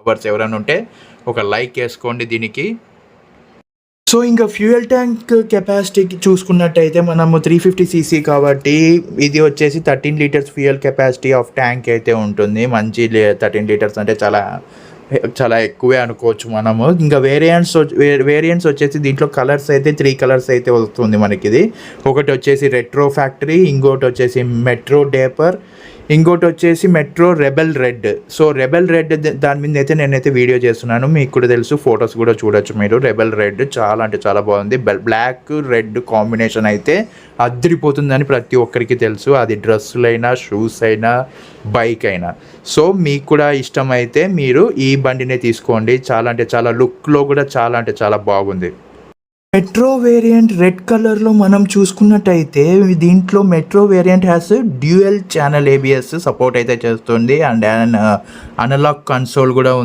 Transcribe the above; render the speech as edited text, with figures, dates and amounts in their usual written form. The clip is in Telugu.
లవర్స్ ఎవరైనా ఉంటే ఒక లైక్ వేసుకోండి దీనికి. సో ఇంకా ఫ్యూయల్ ట్యాంక్ కెపాసిటీకి చూసుకున్నట్టయితే మనము 350 cc కాబట్టి ఇది వచ్చేసి 13 litres fuel capacity of tank అయితే ఉంటుంది. మంచి 13 లీటర్స్ అంటే చాలా ఎక్కువే అనుకోవచ్చు మనము. ఇంకా వేరియంట్స్ వచ్చేసి దీంట్లో కలర్స్ అయితే 3 కలర్స్ అయితే వస్తుంది మనకి. ఇది ఒకటి వచ్చేసి రెట్రో ఫ్యాక్టరీ, ఇంకోటి వచ్చేసి మెట్రో డేపర్, ఇంకోటి వచ్చేసి metro rebel red. So rebel red దాని మీద అయితే నేనైతే వీడియో చేస్తున్నాను, మీకు కూడా తెలుసు, ఫొటోస్ కూడా చూడొచ్చు మీరు. రెబెల్ రెడ్ చాలా అంటే చాలా బాగుంది. బ్లాక్ రెడ్ కాంబినేషన్ అయితే అదిరిపోతుందని ప్రతి ఒక్కరికి తెలుసు, అది డ్రెస్సులైనా షూస్ అయినా బైక్ అయినా. సో మీకు కూడా ఇష్టమైతే మీరు ఈ బండినే తీసుకోండి. చాలా అంటే చాలా లుక్లో కూడా చాలా అంటే చాలా బాగుంది. మెట్రో వేరియంట్ రెడ్ కలర్లో మనం చూసుకున్నట్టయితే దీంట్లో metro variant has dual channel ABS support అయితే చేస్తుంది అండ్ అనలాగ్ కన్సోల్ కూడా ఉంది.